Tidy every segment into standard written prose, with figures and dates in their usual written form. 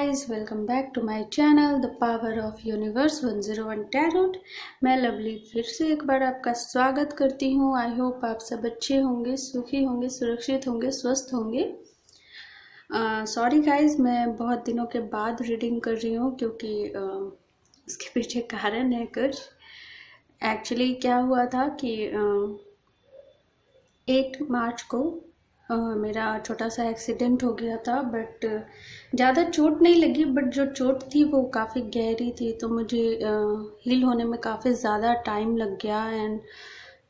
Guys, welcome back to my channel the power of universe 101 tarot. मैं लवली फिर से एक बार आपका स्वागत करती हूँ। आई होप आप सब अच्छे होंगे, सुखी होंगे, सुरक्षित होंगे, स्वस्थ होंगे। सॉरी गाइस, मैं बहुत दिनों के बाद रीडिंग कर रही हूँ क्योंकि इसके पीछे कारण है कुछ। एक्चुअली क्या हुआ था कि 8 मार्च को मेरा छोटा सा एक्सीडेंट हो गया था, बट ज़्यादा चोट नहीं लगी, बट जो चोट थी वो काफ़ी गहरी थी, तो मुझे हील होने में काफ़ी ज़्यादा टाइम लग गया एंड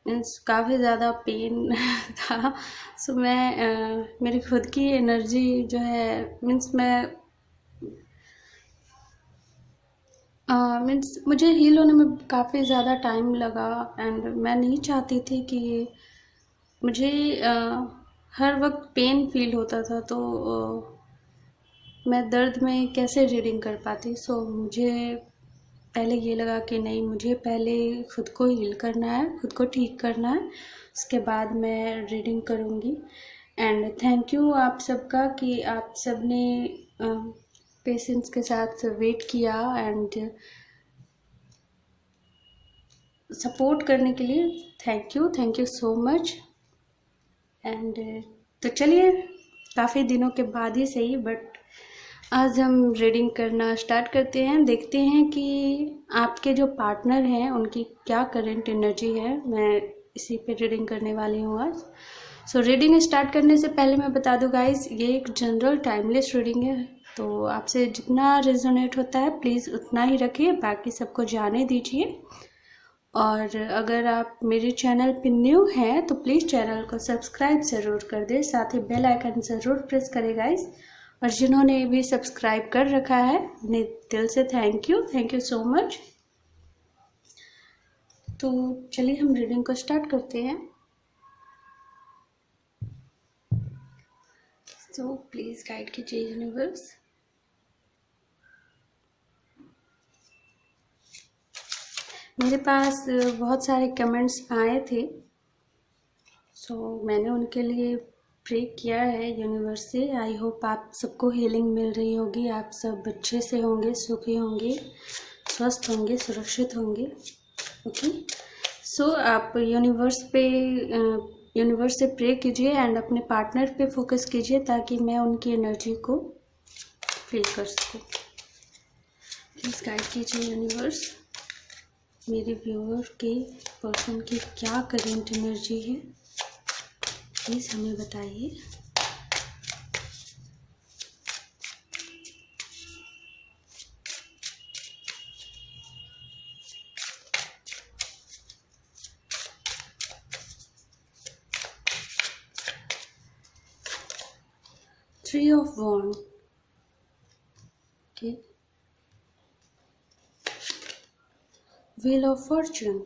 मीन्स काफ़ी ज़्यादा पेन था। सो मैं मेरी खुद की एनर्जी जो है मीन्स मुझे हील होने में काफ़ी ज़्यादा टाइम लगा एंड मैं नहीं चाहती थी कि मुझे हर वक्त पेन फील होता था, तो मैं दर्द में कैसे रीडिंग कर पाती। सो मुझे पहले ये लगा कि नहीं, मुझे पहले खुद को हील करना है, खुद को ठीक करना है, उसके बाद मैं रीडिंग करूँगी। एंड थैंक यू आप सबका कि आप सब ने पेशेंस के साथ वेट किया एंड सपोर्ट करने के लिए। Thank you so much. And तो चलिए, काफ़ी दिनों के बाद ही सही, बट आज हम रीडिंग करना स्टार्ट करते हैं। देखते हैं कि आपके जो पार्टनर हैं उनकी क्या करंट एनर्जी है। मैं इसी पे रीडिंग करने वाली हूँ आज। सो रीडिंग स्टार्ट करने से पहले मैं बता दूँ गाइस, ये एक जनरल टाइमलेस रीडिंग है, तो आपसे जितना रेजोनेट होता है प्लीज़ उतना ही रखिए, बाकी सबको जाने दीजिए। और अगर आप मेरे चैनल पे न्यू हैं तो प्लीज़ चैनल को सब्सक्राइब ज़रूर कर दें, साथ ही बेल आइकन ज़रूर प्रेस करें गाइस। और जिन्होंने भी सब्सक्राइब कर रखा है उन्हें दिल से थैंक यू सो मच। तो चलिए हम रीडिंग को स्टार्ट करते हैं। सो प्लीज़ गाइड कीजिए यूनिवर्स। मेरे पास बहुत सारे कमेंट्स आए थे, सो मैंने उनके लिए प्रे किया है यूनिवर्स से। आई होप आप सबको हीलिंग मिल रही होगी, आप सब अच्छे से होंगे, सुखी होंगे, स्वस्थ होंगे, सुरक्षित होंगे। ओके, सो आप यूनिवर्स से प्रे कीजिए एंड अपने पार्टनर पे फोकस कीजिए ताकि मैं उनकी एनर्जी को फील कर सकूँ। प्लीज़ गाइड कीजिए यूनिवर्स, मेरे व्यूअर के पर्सन की क्या करेंट एनर्जी है, प्लीज़ हमें बताइए। Three of Wands, okay. Wheel of Fortune,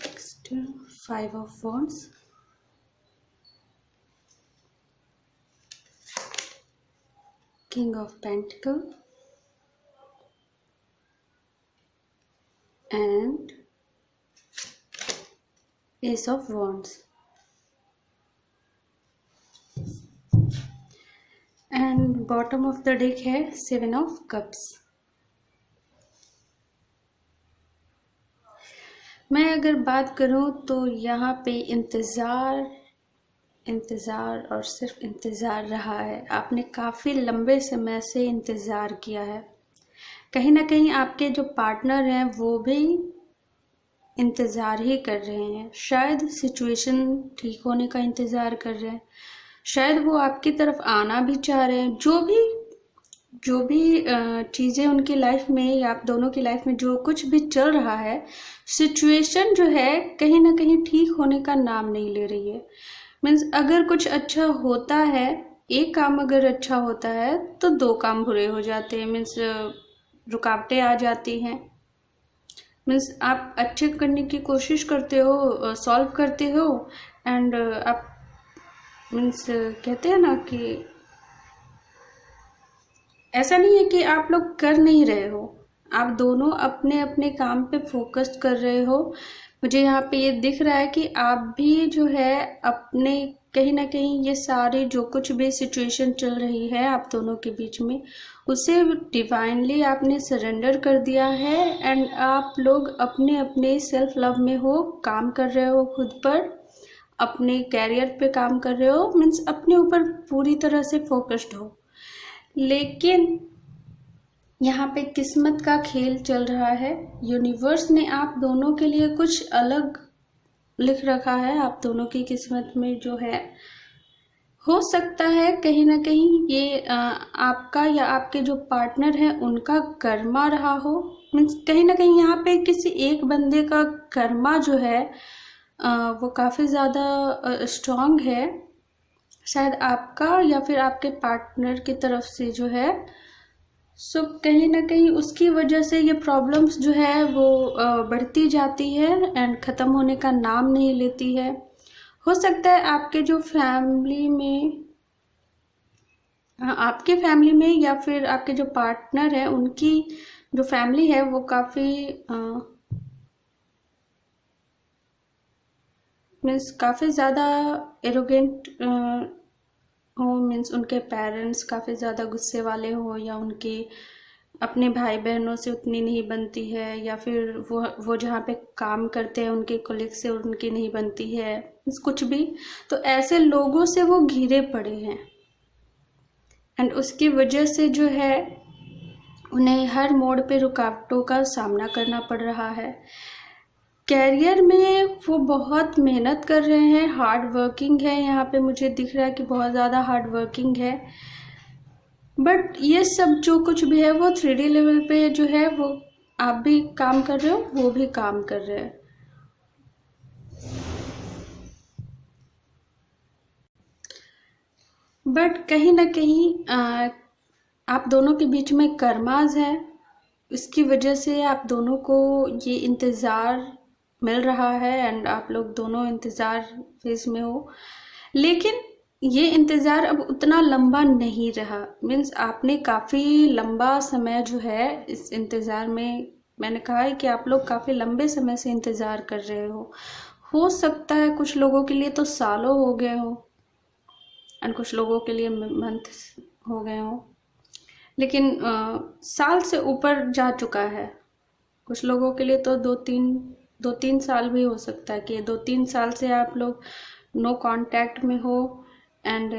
next 5 of Wands, King of Pentacles and Ace of Wands, and bottom of the deck है 7 of Cups। मैं अगर बात करूं तो यहाँ पे इंतज़ार और सिर्फ इंतज़ार रहा है। आपने काफ़ी लंबे समय से इंतज़ार किया है। कहीं ना कहीं आपके जो पार्टनर हैं वो भी इंतज़ार ही कर रहे हैं। शायद सिचुएशन ठीक होने का इंतज़ार कर रहे हैं, शायद वो आपकी तरफ आना भी चाह रहे हैं। जो भी चीज़ें उनकी लाइफ में या आप दोनों की लाइफ में जो कुछ भी चल रहा है, सिचुएशन जो है कहीं ना कहीं ठीक होने का नाम नहीं ले रही है। मीन्स अगर कुछ अच्छा होता है, एक काम अगर अच्छा होता है तो 2 काम बुरे हो जाते हैं। मीन्स रुकावटें आ जाती हैं। मीन्स आप अच्छे करने की कोशिश करते हो, सॉल्व करते हो एंड आप मीन्स कहते हैं ना कि ऐसा नहीं है कि आप लोग कर नहीं रहे हो, आप दोनों अपने अपने काम पे फोकस कर रहे हो, मुझे यहाँ पे ये दिख रहा है कि आप भी जो है अपने कहीं ना कहीं ये सारे जो कुछ भी सिचुएशन चल रही है आप दोनों के बीच में, उसे डिवाइनली आपने सरेंडर कर दिया है एंड आप लोग अपने अपने सेल्फ लव में हो, काम कर रहे हो खुद पर, अपने कैरियर पे काम कर रहे हो, मीन्स अपने ऊपर पूरी तरह से फोकस्ड हो। लेकिन यहाँ पे किस्मत का खेल चल रहा है। यूनिवर्स ने आप दोनों के लिए कुछ अलग लिख रखा है आप दोनों की किस्मत में जो है। हो सकता है कहीं ना कहीं ये आपका या आपके जो पार्टनर है उनका कर्मा रहा हो। मीन्स कहीं ना कहीं यहाँ पे किसी एक बंदे का कर्मा जो है वो काफ़ी ज़्यादा स्ट्रॉन्ग है, शायद आपका या फिर आपके पार्टनर की तरफ से जो है। सो कहीं ना कहीं उसकी वजह से ये प्रॉब्लम्स जो है वो बढ़ती जाती है एंड ख़त्म होने का नाम नहीं लेती है। हो सकता है आपके जो फैमिली में, आपके फैमिली में या फिर आपके जो पार्टनर है उनकी जो फैमिली है वो काफ़ी मीन्स काफ़ी ज़्यादा एरोगेंट हो, मीन्स उनके पेरेंट्स काफ़ी ज़्यादा गुस्से वाले हो, या उनके अपने भाई बहनों से उतनी नहीं बनती है, या फिर वो जहाँ पे काम करते हैं उनके कोलीग से उनकी नहीं बनती है, कुछ भी। तो ऐसे लोगों से वो घिरे पड़े हैं एंड उसकी वजह से जो है उन्हें हर मोड़ पे रुकावटों का सामना करना पड़ रहा है। कैरियर में वो बहुत मेहनत कर रहे हैं, हार्ड वर्किंग है, यहाँ पे मुझे दिख रहा है कि बहुत ज़्यादा हार्ड वर्किंग है। बट ये सब जो कुछ भी है वो 3D लेवल पे जो है वो आप भी काम कर रहे हो, वो भी काम कर रहे हैं। बट कहीं ना कहीं आप दोनों के बीच में कर्माज है, इसकी वजह से आप दोनों को ये इंतज़ार मिल रहा है एंड आप लोग दोनों इंतज़ार फेज में हो। लेकिन ये इंतज़ार अब उतना लंबा नहीं रहा। मीन्स आपने काफ़ी लंबा समय जो है इस इंतज़ार में, मैंने कहा है कि आप लोग काफ़ी लंबे समय से इंतज़ार कर रहे हो सकता है कुछ लोगों के लिए तो सालों हो गए हो एंड कुछ लोगों के लिए मंथ हो गए हो, लेकिन साल से ऊपर जा चुका है। कुछ लोगों के लिए तो दो तीन साल भी हो सकता है कि 2-3 साल से आप लोग नो कांटेक्ट में हो एंड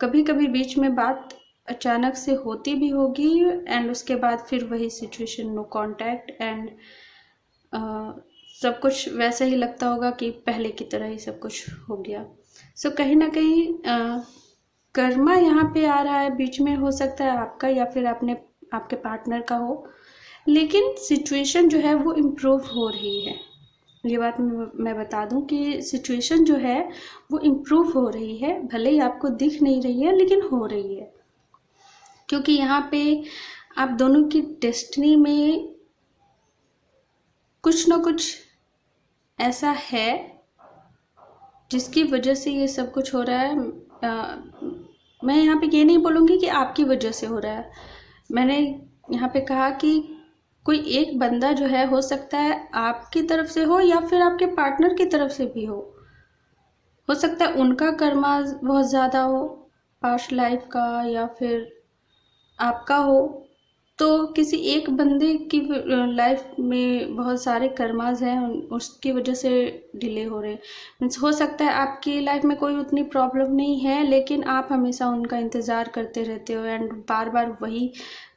कभी कभी बीच में बात अचानक से होती भी होगी एंड उसके बाद फिर वही सिचुएशन, नो कांटेक्ट एंड सब कुछ वैसे ही लगता होगा कि पहले की तरह ही सब कुछ हो गया। सो कहीं ना कहीं कर्मा यहाँ पे आ रहा है बीच में, हो सकता है आपका या फिर आपके पार्टनर का हो, लेकिन सिचुएशन जो है वो इम्प्रूव हो रही है। ये बात मैं बता दूं कि सिचुएशन जो है वो इम्प्रूव हो रही है, भले ही आपको दिख नहीं रही है लेकिन हो रही है, क्योंकि यहाँ पे आप दोनों की डेस्टिनी में कुछ ना कुछ ऐसा है जिसकी वजह से ये सब कुछ हो रहा है। मैं यहाँ पे ये नहीं बोलूँगी कि आपकी वजह से हो रहा है, मैंने यहाँ पे कहा कि कोई एक बंदा जो है, हो सकता है आपकी तरफ से हो या फिर आपके पार्टनर की तरफ से भी हो सकता है उनका कर्मा बहुत ज़्यादा हो पास्ट लाइफ का, या फिर आपका हो। तो किसी एक बंदे की लाइफ में बहुत सारे कर्माज हैं, उसकी वजह से डिले हो रहे। मीन्स हो सकता है आपकी लाइफ में कोई उतनी प्रॉब्लम नहीं है लेकिन आप हमेशा उनका इंतज़ार करते रहते हो एंड बार बार वही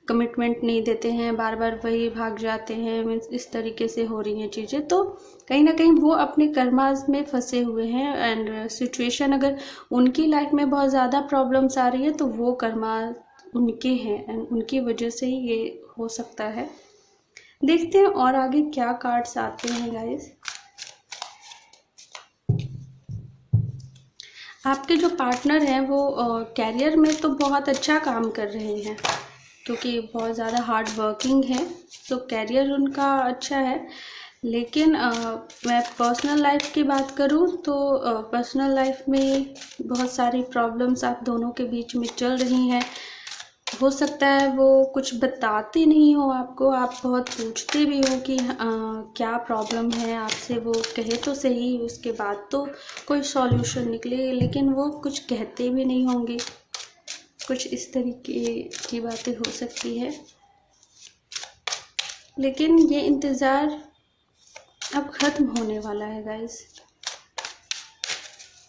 कमिटमेंट नहीं देते हैं, बार बार वही भाग जाते हैं। मीन्स इस तरीके से हो रही हैं चीज़ें, तो कहीं ना कहीं वो अपने कर्माज में फंसे हुए हैं एंड सिचुएशन अगर उनकी लाइफ में बहुत ज़्यादा प्रॉब्लम्स आ रही है तो वो कर्माज उनके हैं एंड उनकी वजह से ही ये हो सकता है। देखते हैं और आगे क्या कार्ड्स आते हैं गाइस। आपके जो पार्टनर हैं वो कैरियर में तो बहुत अच्छा काम कर रहे हैं क्योंकि बहुत ज़्यादा हार्ड वर्किंग है, तो कैरियर उनका अच्छा है। लेकिन मैं पर्सनल लाइफ की बात करूं तो पर्सनल लाइफ में बहुत सारी प्रॉब्लम्स आप दोनों के बीच में चल रही हैं। हो सकता है वो कुछ बताते नहीं हो आपको, आप बहुत पूछते भी हो कि क्या प्रॉब्लम है आपसे, वो कहे तो सही, उसके बाद तो कोई सॉल्यूशन निकले, लेकिन वो कुछ कहते भी नहीं होंगे। कुछ इस तरीके की बातें हो सकती है, लेकिन ये इंतज़ार अब ख़त्म होने वाला है गाइस।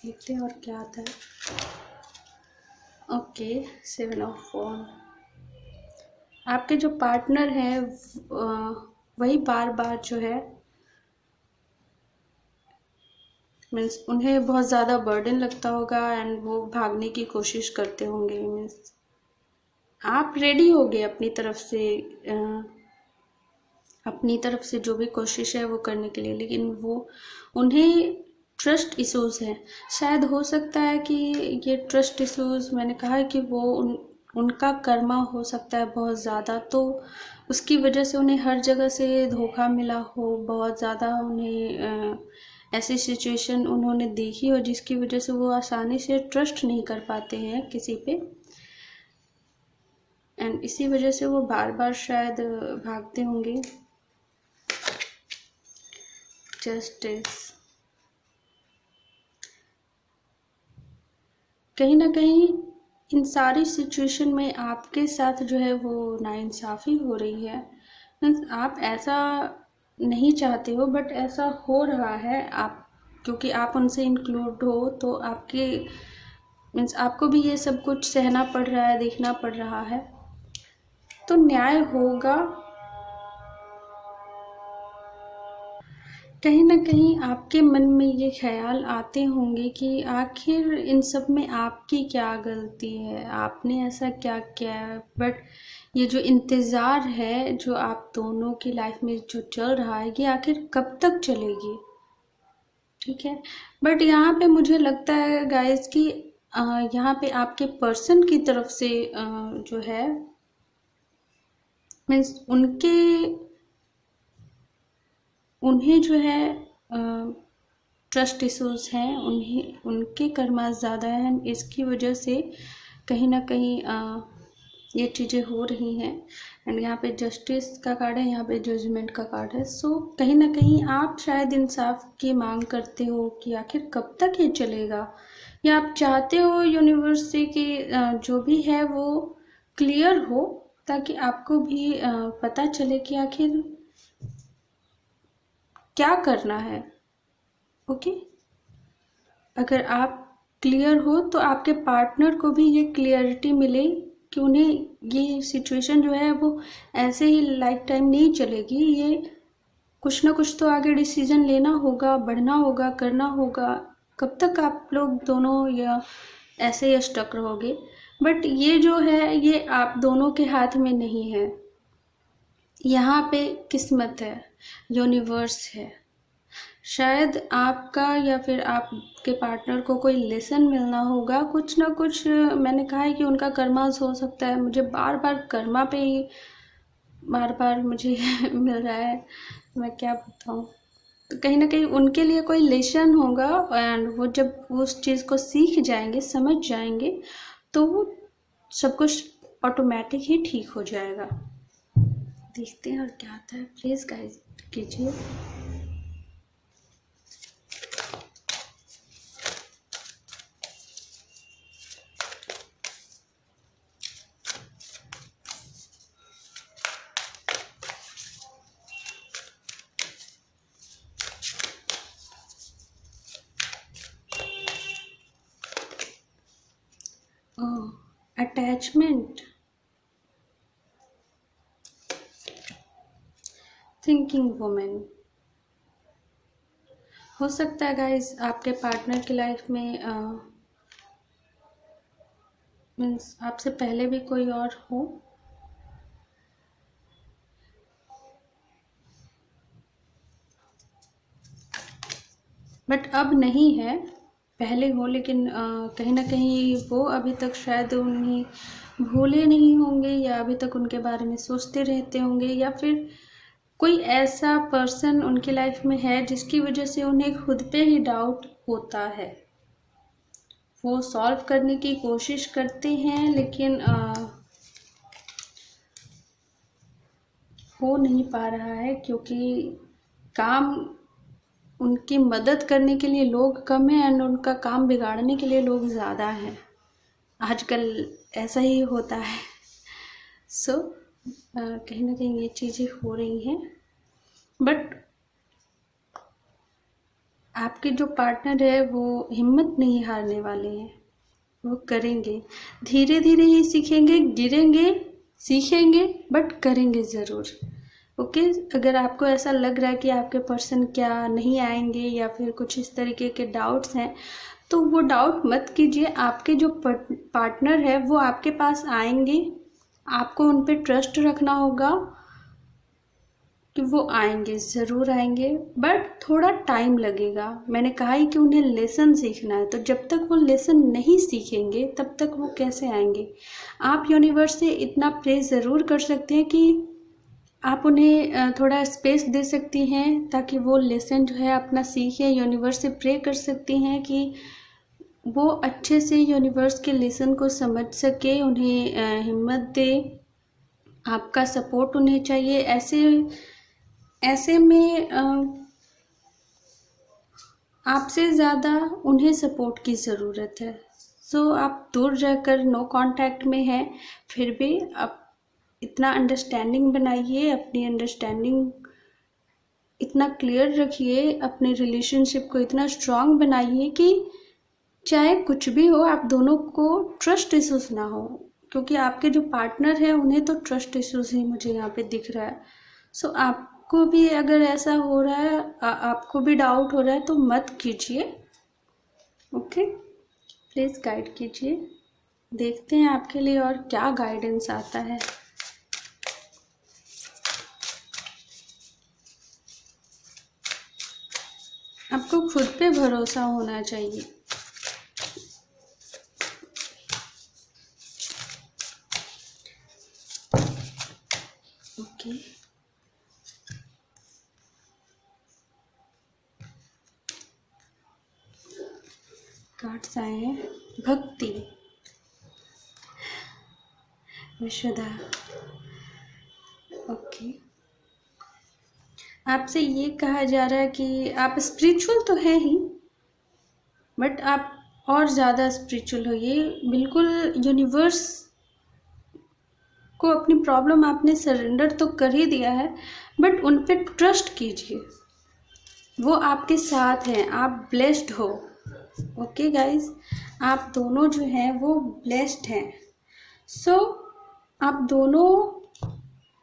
देखते हैं और क्या आता है। Okay, 7 of one. आपके जो पार्टनर हैं वही बार बार जो है मीन्स उन्हें बहुत ज़्यादा बर्डन लगता होगा एंड वो भागने की कोशिश करते होंगे। मीन्स आप रेडी हो गए अपनी तरफ से जो भी कोशिश है वो करने के लिए, लेकिन वो उन्हें ट्रस्ट इश्यूज हैं। शायद हो सकता है कि ये ट्रस्ट इश्यूज, मैंने कहा है कि वो उनका कर्मा हो सकता है बहुत ज़्यादा, तो उसकी वजह से उन्हें हर जगह से धोखा मिला हो, बहुत ज़्यादा उन्हें ऐसी सिचुएशन उन्होंने देखी हो जिसकी वजह से वो आसानी से ट्रस्ट नहीं कर पाते हैं किसी पे, एंड इसी वजह से वो बार बार शायद भागते होंगे। जस्टिस, कहीं ना कहीं इन सारी सिचुएशन में आपके साथ जो है वो नाइंसाफ़ी हो रही है। आप ऐसा नहीं चाहते हो बट ऐसा हो रहा है, आप क्योंकि आप उनसे इंक्लूड हो तो आपके मीन्स आपको भी ये सब कुछ सहना पड़ रहा है, देखना पड़ रहा है, तो न्याय होगा। कहीं ना कहीं आपके मन में ये ख्याल आते होंगे कि आखिर इन सब में आपकी क्या गलती है, आपने ऐसा क्या किया है। बट ये जो इंतज़ार है जो आप दोनों की लाइफ में जो चल रहा है, ये आखिर कब तक चलेगी? ठीक है, बट यहाँ पे मुझे लगता है गाइस कि यहाँ पे आपके पर्सन की तरफ से जो है मीन्स उन्हें जो है ट्रस्ट इश्यूज हैं, उनके कर्मा ज़्यादा हैं, इसकी वजह से कहीं ना कहीं ये चीज़ें हो रही हैं। एंड यहाँ पे जस्टिस का कार्ड है, यहाँ पे जजमेंट का कार्ड है। सो कहीं ना कहीं आप शायद इंसाफ की मांग करते हो कि आखिर कब तक ये चलेगा, या आप चाहते हो यूनिवर्स से कि जो भी है वो क्लियर हो, ताकि आपको भी पता चले कि आखिर क्या करना है। ओके, अगर आप क्लियर हो तो आपके पार्टनर को भी ये क्लियरिटी मिले कि उन्हें ये सिचुएशन जो है वो ऐसे ही लाइफ टाइम नहीं चलेगी, ये कुछ ना कुछ तो आगे डिसीजन लेना होगा, बढ़ना होगा, करना होगा। कब तक आप लोग दोनों या ऐसे ही स्टक रहोगे? बट ये जो है ये आप दोनों के हाथ में नहीं है, यहाँ पे किस्मत है, यूनिवर्स है। शायद आपका या फिर आपके पार्टनर को कोई लेसन मिलना होगा, कुछ ना कुछ। मैंने कहा है कि उनका कर्मास हो सकता है, मुझे बार बार कर्मा पे ही बार बार मुझे मिल रहा है, मैं क्या बताऊँ। तो कहीं ना कहीं उनके लिए कोई लेसन होगा, एंड वो जब उस चीज़ को सीख जाएंगे, समझ जाएंगे, तो वो सब कुछ ऑटोमेटिक ही ठीक हो जाएगा। देखते हैं और क्या आता है। प्लीज़ गाइस कीजिए। Attachment, thinking women. हो सकता है गाइस आपके पार्टनर की लाइफ में मीन्स आपसे पहले भी कोई और हो, बट अब नहीं है, पहले हो, लेकिन कहीं ना कहीं वो अभी तक शायद उन्हें भूले नहीं होंगे, या अभी तक उनके बारे में सोचते रहते होंगे, या फिर कोई ऐसा पर्सन उनकी लाइफ में है जिसकी वजह से उन्हें खुद पे ही डाउट होता है। वो सॉल्व करने की कोशिश करते हैं, लेकिन हो नहीं पा रहा है, क्योंकि काम, उनकी मदद करने के लिए लोग कम हैं एंड उनका काम बिगाड़ने के लिए लोग ज़्यादा हैं। आजकल ऐसा ही होता है। सो कहीं ना कहीं ये चीज़ें हो रही हैं, बट आपके जो पार्टनर है वो हिम्मत नहीं हारने वाले हैं, वो करेंगे। धीरे धीरे ही सीखेंगे, गिरेंगे, सीखेंगे, बट करेंगे ज़रूर। ओके, अगर आपको ऐसा लग रहा है कि आपके पर्सन क्या नहीं आएंगे या फिर कुछ इस तरीके के डाउट्स हैं, तो वो डाउट मत कीजिए। आपके जो पार्टनर है वो आपके पास आएंगे, आपको उन पर ट्रस्ट रखना होगा कि वो आएंगे, ज़रूर आएंगे, बट थोड़ा टाइम लगेगा। मैंने कहा ही कि उन्हें लेसन सीखना है, तो जब तक वो लेसन नहीं सीखेंगे तब तक वो कैसे आएंगे। आप यूनिवर्स से इतना प्रे ज़रूर कर सकते हैं कि आप उन्हें थोड़ा स्पेस दे सकती हैं ताकि वो लेसन जो है अपना सीखें। यूनिवर्स से प्रे कर सकती हैं कि वो अच्छे से यूनिवर्स के लेसन को समझ सके, उन्हें हिम्मत दे। आपका सपोर्ट उन्हें चाहिए। ऐसे में आपसे ज़्यादा उन्हें सपोर्ट की ज़रूरत है। सो आप दूर रहकर नो कांटेक्ट में हैं, फिर भी आप इतना अंडरस्टैंडिंग बनाइए, अपनी अंडरस्टैंडिंग इतना क्लियर रखिए, अपने रिलेशनशिप को इतना स्ट्रांग बनाइए कि चाहे कुछ भी हो आप दोनों को ट्रस्ट इश्यूज ना हो, क्योंकि आपके जो पार्टनर है उन्हें तो ट्रस्ट इश्यूज ही मुझे यहाँ पे दिख रहा है। सो आपको भी अगर ऐसा हो रहा है, आपको भी डाउट हो रहा है, तो मत कीजिए। ओके, प्लीज़ गाइड कीजिए। देखते हैं आपके लिए और क्या गाइडेंस आता है। आपको खुद पे भरोसा होना चाहिए। ओके, कार्ड्स आए हैं भक्ति, विशुद्धा। ओके, आपसे ये कहा जा रहा है कि आप स्पिरिचुअल तो हैं ही, बट आप और ज़्यादा स्पिरिचुअल होइए। बिल्कुल यूनिवर्स को अपनी प्रॉब्लम आपने सरेंडर तो कर ही दिया है, बट उन पे ट्रस्ट कीजिए। वो आपके साथ हैं, आप ब्लेस्ड हो। ओके गाइस, आप दोनों जो हैं वो ब्लेस्ड हैं। सो आप दोनों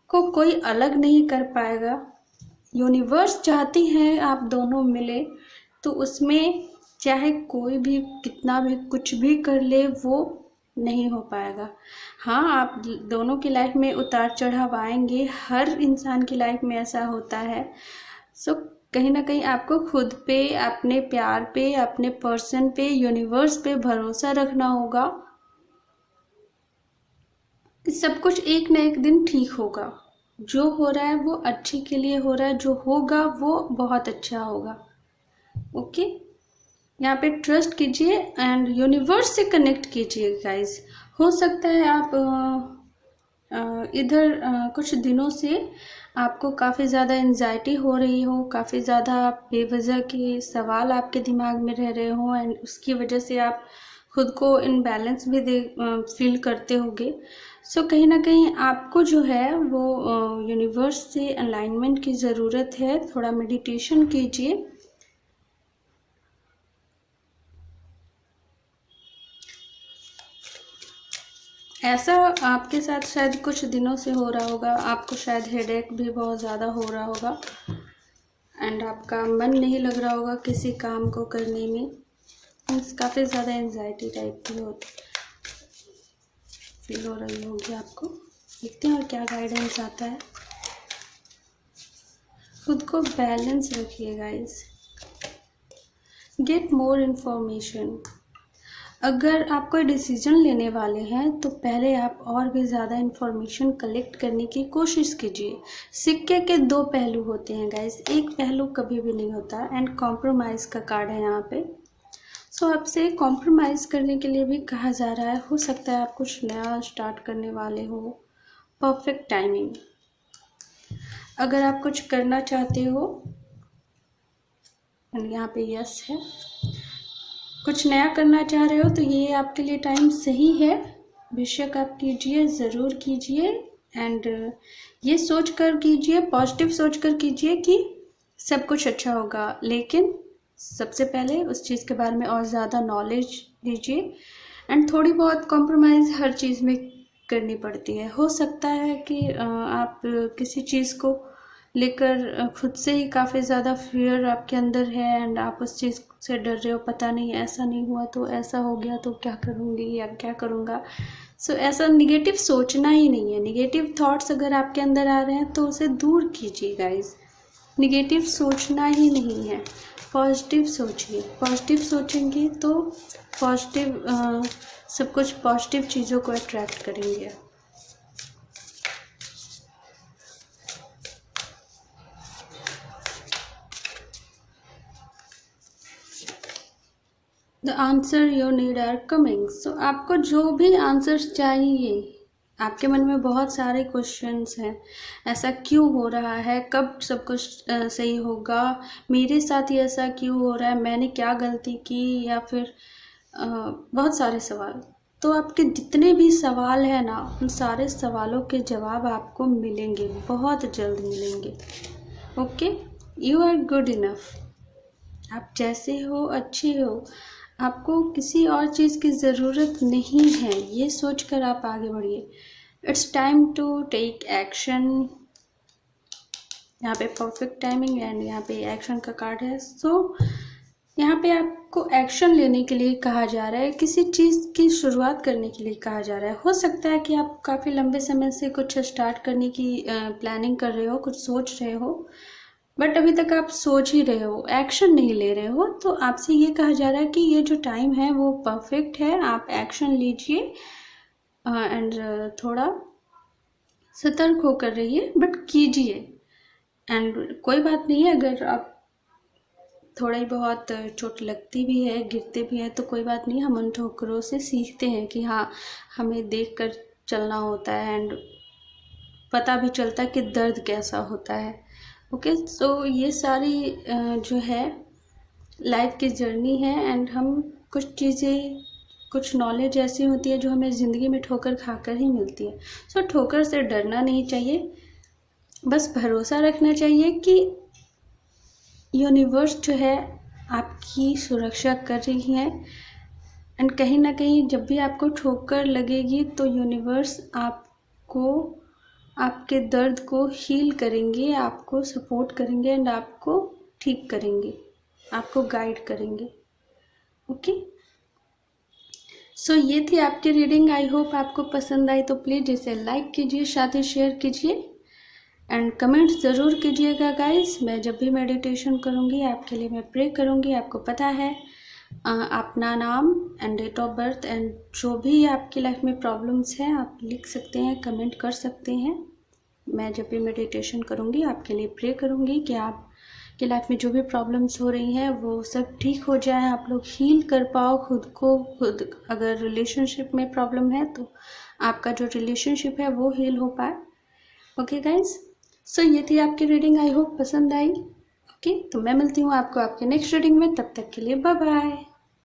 को कोई अलग नहीं कर पाएगा। यूनिवर्स चाहती है आप दोनों मिले, तो उसमें चाहे कोई भी कितना भी कुछ भी कर ले वो नहीं हो पाएगा। हाँ, आप दोनों की लाइफ में उतार चढ़ाव आएंगे, हर इंसान की लाइफ में ऐसा होता है। सो कहीं ना कहीं आपको खुद पे, अपने प्यार पे, अपने पर्सन पे, यूनिवर्स पे भरोसा रखना होगा कि सब कुछ एक ना एक दिन ठीक होगा। जो हो रहा है वो अच्छे के लिए हो रहा है, जो होगा वो बहुत अच्छा होगा। ओके, यहाँ पे ट्रस्ट कीजिए एंड यूनिवर्स से कनेक्ट कीजिए गाइस। हो सकता है आप इधर कुछ दिनों से आपको काफ़ी ज़्यादा एंजाइटी हो रही हो, काफ़ी ज़्यादा बेवजह के सवाल आपके दिमाग में रह रहे हो एंड उसकी वजह से आप खुद को इनबैलेंस भी फील करते होगे। सो कहीं ना कहीं आपको जो है वो यूनिवर्स से अलाइनमेंट की ज़रूरत है। थोड़ा मेडिटेशन कीजिए। ऐसा आपके साथ शायद कुछ दिनों से हो रहा होगा, आपको शायद हेडेक भी बहुत ज़्यादा हो रहा होगा एंड आपका मन नहीं लग रहा होगा किसी काम को करने में। काफ़ी ज़्यादा एंजाइटी टाइप की फील हो रही होगी आपको। देखते हैं और क्या गाइडेंस आता है। खुद को बैलेंस रखिए गाइस। Get more information. अगर आप कोई डिसीजन लेने वाले हैं तो पहले आप और भी ज़्यादा इन्फॉर्मेशन कलेक्ट करने की कोशिश कीजिए। सिक्के के दो पहलू होते हैं गाइस, एक पहलू कभी भी नहीं होता। एंड कॉम्प्रोमाइज़ का कार्ड है यहाँ पे। सो आपसे कॉम्प्रोमाइज़ करने के लिए भी कहा जा रहा है। हो सकता है आप कुछ नया स्टार्ट करने वाले हो। Perfect timing. अगर आप कुछ करना चाहते हो, यहाँ पे यस है, कुछ नया करना चाह रहे हो तो ये आपके लिए टाइम सही है। बेशक आप कीजिए, ज़रूर कीजिए। एंड ये सोच कर कीजिए, पॉजिटिव सोच कर कीजिए कि सब कुछ अच्छा होगा। लेकिन सबसे पहले उस चीज़ के बारे में और ज़्यादा नॉलेज लीजिए। एंड थोड़ी बहुत कॉम्प्रोमाइज़ हर चीज़ में करनी पड़ती है। हो सकता है कि आप किसी चीज़ को लेकर खुद से ही काफ़ी ज़्यादा फियर आपके अंदर है एंड आप उस चीज़ से डर रहे हो, पता नहीं ऐसा नहीं हुआ तो ऐसा हो गया तो क्या करूँगी या क्या करूँगा। सो ऐसा निगेटिव सोचना ही नहीं है। निगेटिव थॉट्स अगर आपके अंदर आ रहे हैं तो उसे दूर कीजिए गाइस। निगेटिव सोचना ही नहीं है, पॉजिटिव सोचिए। पॉजिटिव सोचेंगे तो पॉजिटिव सब कुछ पॉजिटिव चीज़ों को अट्रैक्ट करेंगे। The answer your need are coming. So आपको जो भी आंसर्स चाहिए, आपके मन में बहुत सारे क्वेश्चंस हैं, ऐसा क्यों हो रहा है, कब सब कुछ सही होगा, मेरे साथ ही ऐसा क्यों हो रहा है, मैंने क्या गलती की, या फिर बहुत सारे सवाल। तो आपके जितने भी सवाल हैं ना, उन सारे सवालों के जवाब आपको मिलेंगे, बहुत जल्द मिलेंगे। Okay, you are good enough. आप जैसे हो अच्छे हो, आपको किसी और चीज़ की ज़रूरत नहीं है, ये सोचकर आप आगे बढ़िए। It's time to take action. यहाँ पे परफेक्ट टाइमिंग एंड यहाँ पे एक्शन का कार्ड है। सो यहाँ पे आपको एक्शन लेने के लिए कहा जा रहा है, किसी चीज़ की शुरुआत करने के लिए कहा जा रहा है। हो सकता है कि आप काफ़ी लंबे समय से कुछ स्टार्ट करने की प्लानिंग कर रहे हो, कुछ सोच रहे हो, बट अभी तक आप सोच ही रहे हो, एक्शन नहीं ले रहे हो। तो आपसे ये कहा जा रहा है कि ये जो टाइम है वो परफेक्ट है, आप एक्शन लीजिए एंड थोड़ा सतर्क होकर रहिए, बट कीजिए। एंड कोई बात नहीं है अगर आप थोड़ा ही बहुत चोट लगती भी है, गिरते भी हैं, तो कोई बात नहीं, हम उन ठोकरों से सीखते हैं कि हाँ, हमें देख कर चलना होता है एंड पता भी चलता है कि दर्द कैसा होता है। ओके, सो ये सारी जो है लाइफ की जर्नी है एंड हम कुछ चीज़ें, कुछ नॉलेज ऐसी होती है जो हमें ज़िंदगी में ठोकर खाकर ही मिलती है। सो ठोकर से डरना नहीं चाहिए, बस भरोसा रखना चाहिए कि यूनिवर्स जो है आपकी सुरक्षा कर रही है। एंड कहीं ना कहीं जब भी आपको ठोकर लगेगी तो यूनिवर्स आपको, आपके दर्द को हील करेंगे, आपको सपोर्ट करेंगे एंड आपको ठीक करेंगे, आपको गाइड करेंगे। ओके, सो ये थी आपकी रीडिंग। आई होप आपको पसंद आई, तो प्लीज़ इसे लाइक कीजिए, साथ ही शेयर कीजिए एंड कमेंट ज़रूर कीजिएगा गाइस। मैं जब भी मेडिटेशन करूँगी आपके लिए मैं प्रे करूँगी। आपको पता है, अपना नाम and date of birth and जो भी आपकी लाइफ में प्रॉब्लम्स हैं आप लिख सकते हैं, कमेंट कर सकते हैं। मैं जब भी मेडिटेशन करूँगी आपके लिए प्रे करूँगी कि आपकी लाइफ में जो भी प्रॉब्लम्स हो रही हैं वो सब ठीक हो जाए, आप लोग हील कर पाओ खुद को खुद। अगर रिलेशनशिप में प्रॉब्लम है तो आपका जो रिलेशनशिप है वो हील हो पाए। ओके गाइज, सो ये थी आपकी रीडिंग। आई होप पसंद आई। ओके, तो मैं मिलती हूँ आपको आपके नेक्स्ट रीडिंग में, तब तक के लिए बाय बाय।